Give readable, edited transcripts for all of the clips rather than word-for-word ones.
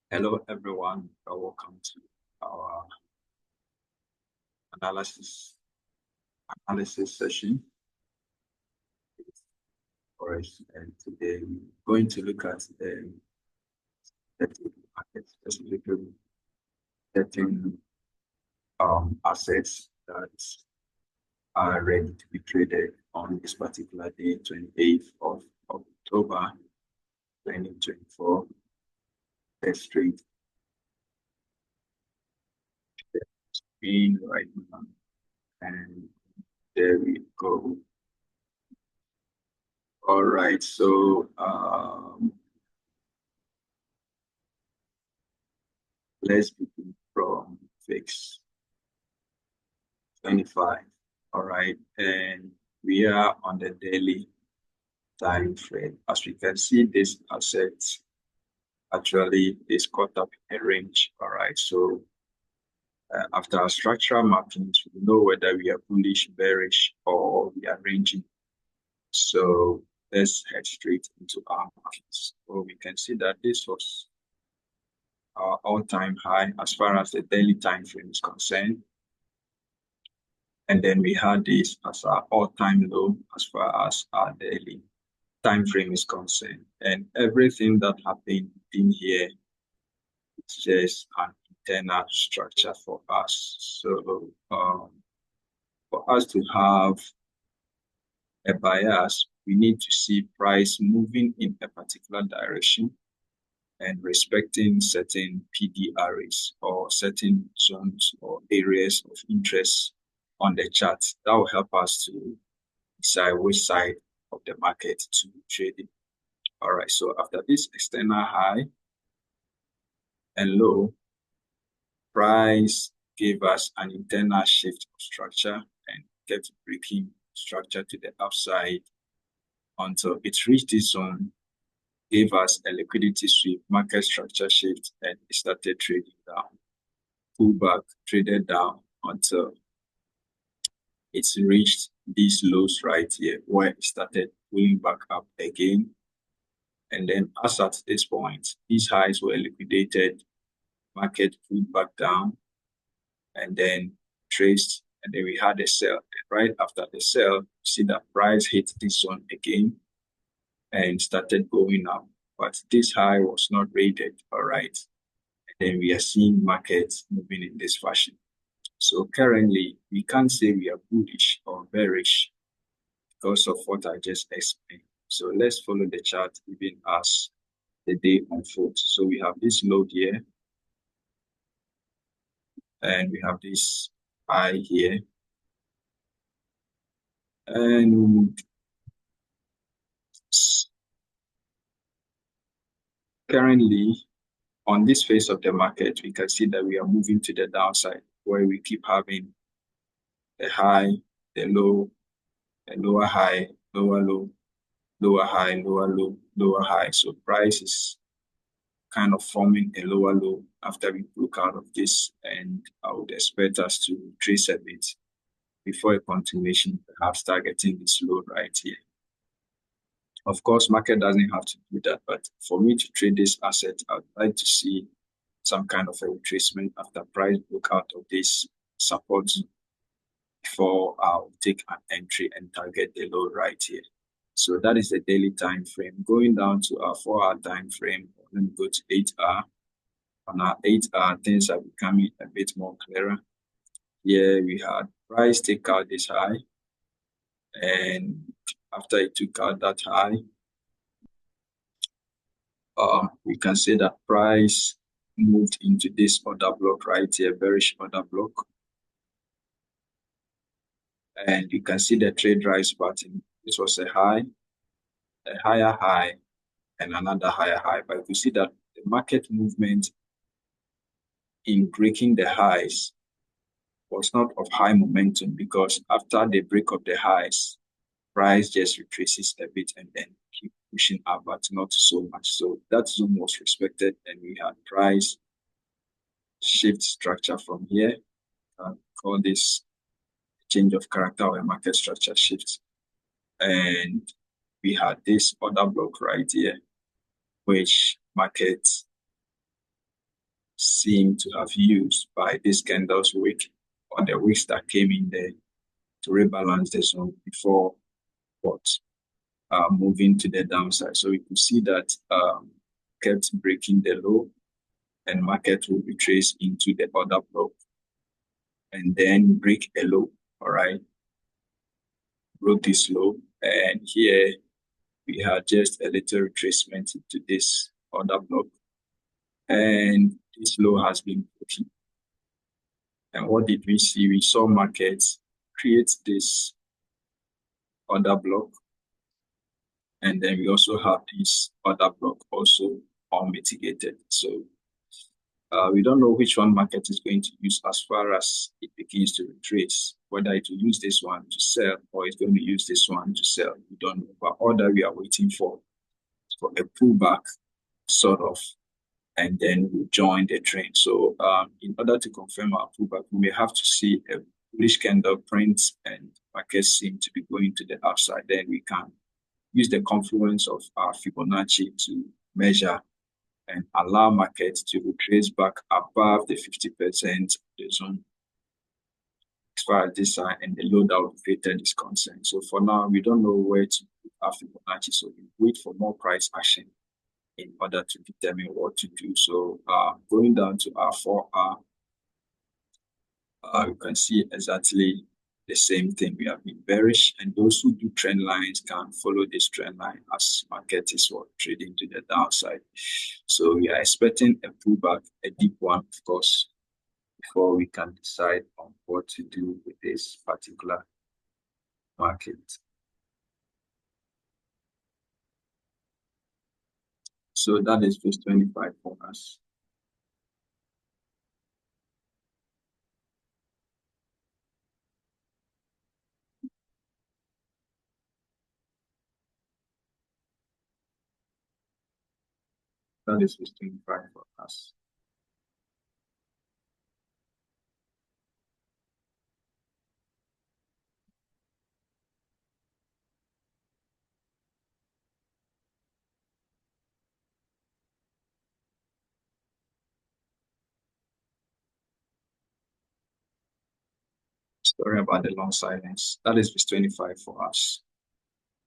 Hello, everyone. Welcome to our analysis session for us. And today we're going to look at the market, specifically certain assets that are ready to be traded on this particular day, 28th of October, 2024. Let's trade the screen right now. And there we go. All right, so let's begin from vix25. All right, and we are on the daily time frame. As we can see, this asset actually is caught up in a range. All right, so after our structural mappings, we know whether we are bullish, bearish, or we are ranging. So let's head straight into our markets. So we can see that this was our all-time high as far as the daily time frame is concerned. And then we had this as our all-time low as far as our daily time frame is concerned. And everything that happened in here is just an internal structure for us. So for us to have a bias, we need to see price moving in a particular direction and respecting certain PDRs or certain zones or areas of interest on the chart. That will help us to decide which side of the market to trade in. All right, so after this external high and low, price gave us an internal shift of structure and kept breaking structure to the upside until it reached this zone, gave us a liquidity sweep, market structure shift, and it started trading down. Pull back, traded down until it's reached these lows right here, where it started pulling back up again. And then as at this point, these highs were liquidated, market pulled back down, and then traced, and then we had a sell. And right after the sell, see that price hit this zone again and started going up. But this high was not rated, all right. And then we are seeing markets moving in this fashion. So currently, we can't say we are bullish or bearish because of what I just explained. So let's follow the chart even as the day unfolds. So we have this low here, and we have this high here. And currently, on this phase of the market, we can see that we are moving to the downside, where we keep having the high, the low, the lower high, lower low, lower high, lower low, lower high. So price is kind of forming a lower low after we broke out of this, and I would expect us to trace a bit before a continuation, perhaps targeting this low right here. Of course, market doesn't have to do that, but for me to trade this asset, I'd like to see some kind of a retracement after price broke out of this support before I'll take an entry and target the low right here. So that is the daily time frame. Going down to our 4-hour time frame, let me go to 8-hour. On our 8-hour, things are becoming a bit more clearer. Here we had price take out this high, and after it took out that high, we can say that price moved into this order block right here, bearish order block. And you can see the trade rise pattern. This was a high, a higher high, and another higher high. But you see that the market movement in breaking the highs was not of high momentum, because after the break of the highs, price just retraces a bit and then keep pushing up, but not so much. So that zone was respected, and we had price shift structure from here. Call this change of character or a market structure shift. And we had this order block right here, which market seem to have used by this candles wick or the wicks that came in there to rebalance the zone before what moving to the downside. So we could see that kept breaking the low, and market will retrace into the other block and then break a low. All right, broke this low, and here we had just a little retracement into this other block, and this low has been broken. And what did we see? We saw markets create this other block, and then we also have this other block also unmitigated. So we don't know which one market is going to use as far as it begins to retrace, whether it will use this one to sell or it's going to use this one to sell. We don't know. But all that we are waiting for a pullback, sort of, and then we join the trend. So in order to confirm our pullback, we may have to see a bullish candle print and markets seem to be going to the upside. Then we can use the confluence of our Fibonacci to measure and allow markets to retrace back above the 50% the zone as far as this side, and the low that we created is concerned. So for now, we don't know where to put our Fibonacci, so we wait for more price action in order to determine what to do. So going down to our 4-hour, you can see exactly the same thing. We have been bearish, and those who do trend lines can follow this trend line as market is trading to the downside. So we are expecting a pullback, a deep one, of course, before we can decide on what to do with this particular market. So that is vix25 for us. That is vix25 for us. Sorry about the long silence. That is vix25 for us.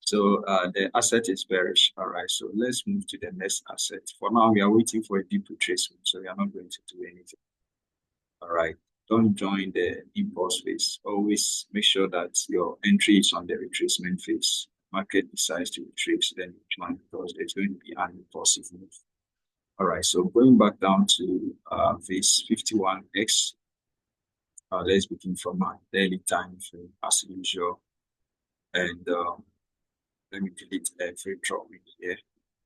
So the asset is bearish. All right, so let's move to the next asset. For now, we are waiting for a deep retracement, so we are not going to do anything. All right, don't join the impulse phase. Always make sure that your entry is on the retracement phase. Market decides to retrace, then you join, because there's going to be an impulsive move. All right, so going back down to vix51x, let's begin from our daily time frame as usual. And let me delete every drawing here.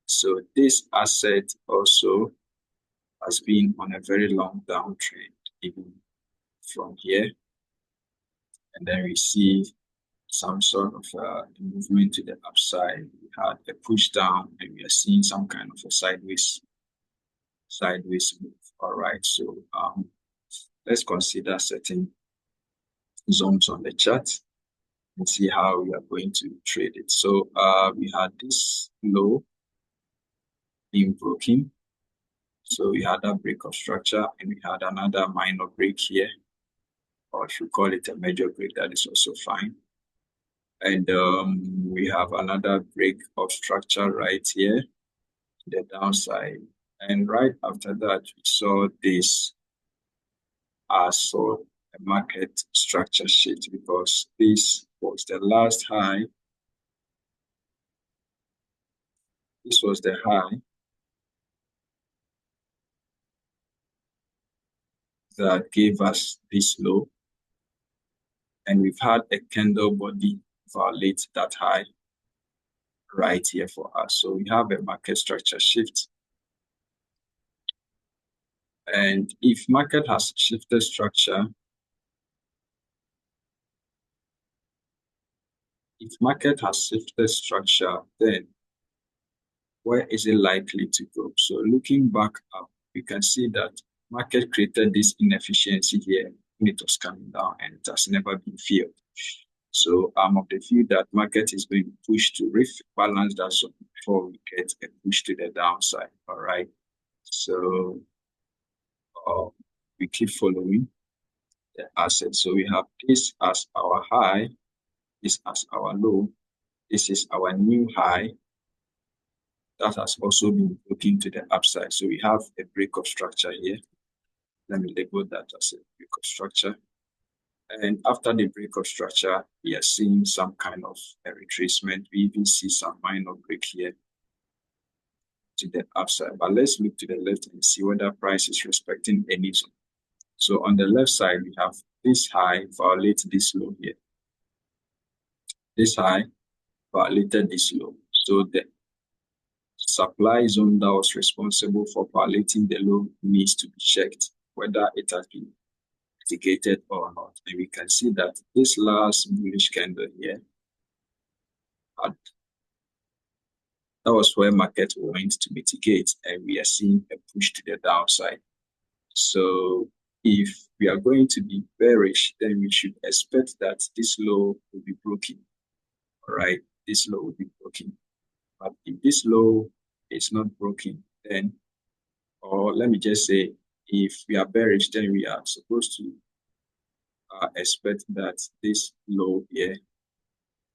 So this asset also has been on a very long downtrend, even from here. And then we see some sort of movement to the upside. We had a push down, and we are seeing some kind of a sideways move. All right, so let's consider certain zones on the chart and see how we are going to trade it. So we had this low being broken. So we had a break of structure, and we had another minor break here, or if you call it a major break, that is also fine. And we have another break of structure right here, the downside. And right after that, we saw this saw a market structure shift, because this was the last high. This was the high that gave us this low, and we've had a candle body violate that high right here for us. So we have a market structure shift. And if market has shifted structure, then where is it likely to go? So looking back up, we can see that market created this inefficiency here when it was coming down, and it has never been filled. So I'm of the view that market is going to push to rebalance that zone before we get a push to the downside. All right. So we keep following the asset. So we have this as our high, this as our low, this is our new high. That has also been broken to the upside. So we have a break of structure here. Let me label that as a break of structure. And after the break of structure, we are seeing some kind of a retracement. We even see some minor break here to the upside. But let's look to the left and see whether price is respecting any zone. So on the left side, we have this high violate this low here. This high violated this low. So the supply zone that was responsible for violating the low needs to be checked, whether it has been mitigated or not. And we can see that this last bullish candle here, that was where market went to mitigate, and we are seeing a push to the downside. So if we are going to be bearish, then we should expect that this low will be broken. All right, this low will be broken. But if this low is not broken, then, or let me just say, if we are bearish, then we are supposed to expect that this low here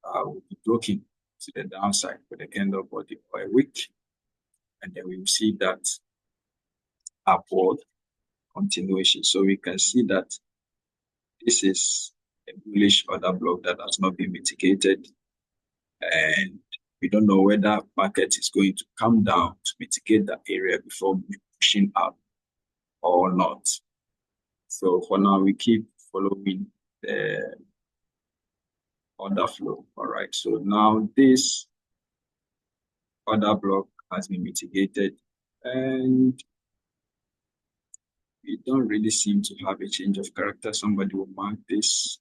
will be broken to the downside for the candle body for a week, and then we will see that upward continuation. So we can see that this is a bullish order block that has not been mitigated, and we don't know whether market is going to come down to mitigate that area before pushing up or not. So for now, we keep following the order flow. All right, so now this order block has been mitigated, and we don't really seem to have a change of character. Somebody will mark this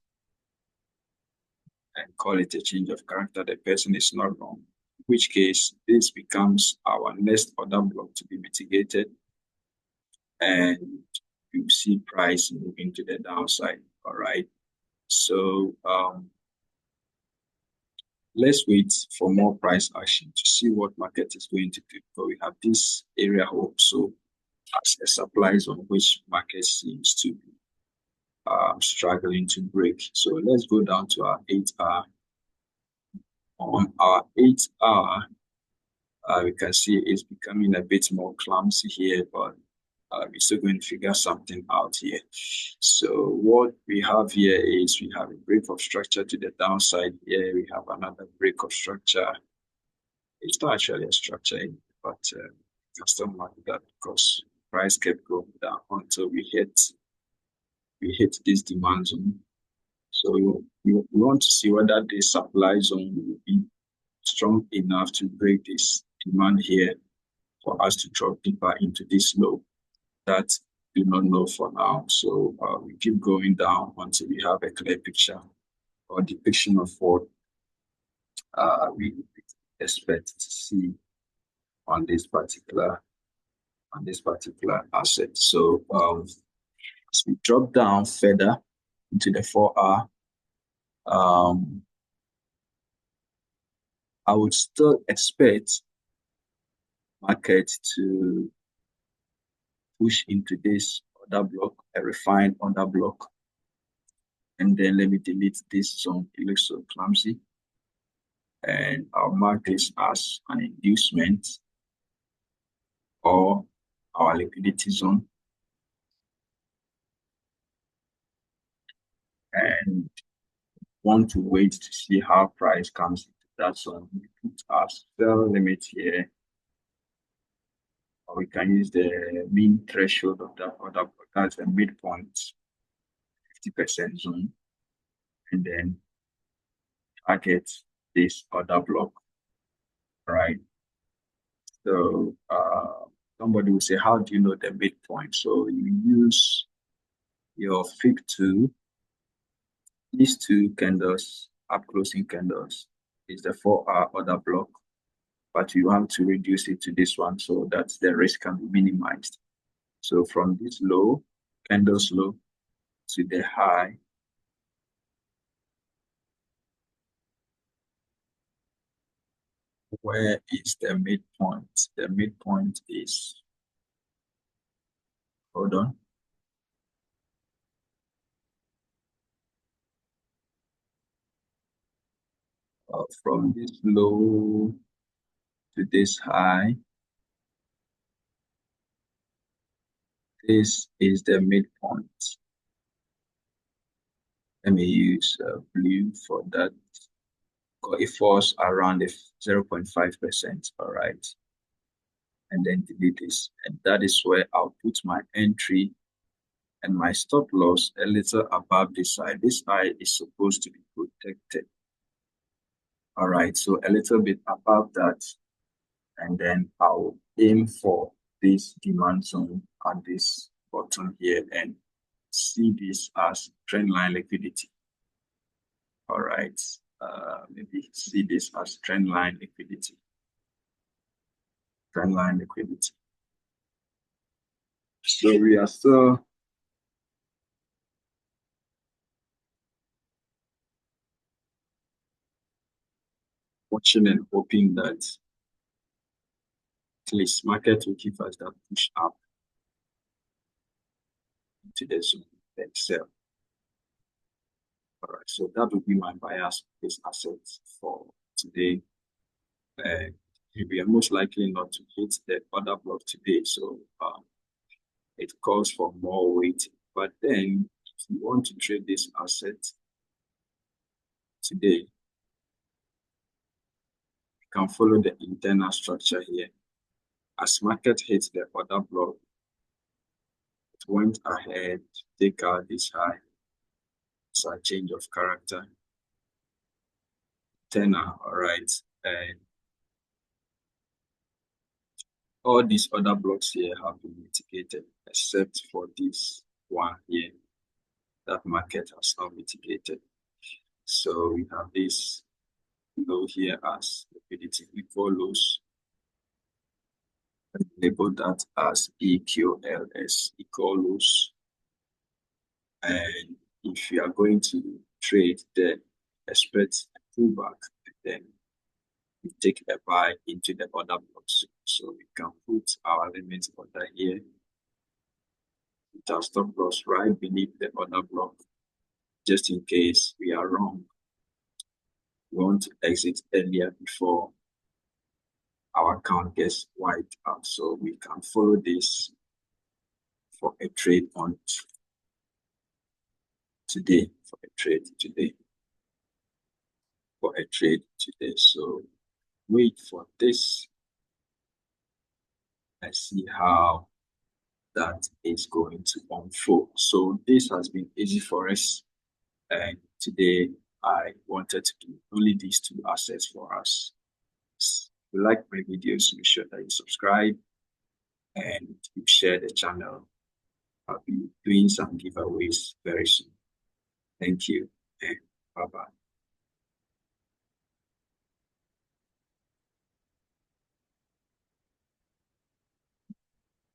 and call it a change of character. The person is not wrong, in which case this becomes our next order block to be mitigated, and you see price moving to the downside. All right, so let's wait for more price action to see what market is going to do. But we have this area also as a supply zone, which market seems to be struggling to break. So let's go down to our 8-hour. On our 8-hour, we can see it's becoming a bit more clumsy here, but we're still going to figure something out here. So what we have here is we have a break of structure to the downside here. We have another break of structure. It's not actually a structure, but you can still mark that because price kept going down until we hit this demand zone. So we want to see whether the supply zone will be strong enough to break this demand here for us to drop deeper into this low. That we do not know for now. So we keep going down until we have a clear picture or depiction of what we expect to see on this particular asset. So as we drop down further into the 4-hour, I would still expect market to push into this order block, a refined order block. And then let me delete this zone. It looks so clumsy. And I'll mark this as an inducement or our liquidity zone. And want to wait to see how price comes into that zone. We put our sell limit here, or we can use the mean threshold of that order block. That's the midpoint 50% zone, and then target this order block, right? So somebody will say, how do you know the midpoint? So you use your vix50. These two candles, up closing candles, is the 4-hour order block, but you want to reduce it to this one so that the risk can be minimized. So from this low, candles low, to the high, where is the midpoint? The midpoint is, hold on, from this low to this high. This is the midpoint. Let me use blue for that. It falls around the 0.5%, all right? And then delete this. And that is where I'll put my entry and my stop loss a little above this side. This side is supposed to be protected. All right, so a little bit above that. And then I'll aim for this demand zone at this bottom here and see this as trend line liquidity. All right, maybe see this as trend line liquidity. Trend line liquidity. So we are still watching and hoping that at least market will give us that push up into the zone and sell. All right, so that would be my bias for this asset for today. We are most likely not to hit the order block today, so it calls for more waiting. But then, if you want to trade this asset today, you can follow the internal structure here. As market hits the order block, it went ahead to take out this high. It's a change of character. Tenor, all right. And all these other blocks here have been mitigated, except for this one here that market has not mitigated. So we have this low here as liquidity equal lows. Label that as EQLS, equal lows. And if you are going to trade, then expect a pullback, and then we take a buy into the order blocks. So we can put our limit order here with our stop loss right beneath the order block, just in case we are wrong. We want to exit earlier before our account gets wiped out. So we can follow this for a trade on today, for a trade today. So wait for this. Let's see how that is going to unfold. So this has been easy for us. And today I wanted to do only these two assets for us. If you like my videos, make sure that you subscribe and you share the channel. I'll be doing some giveaways very soon. Thank you.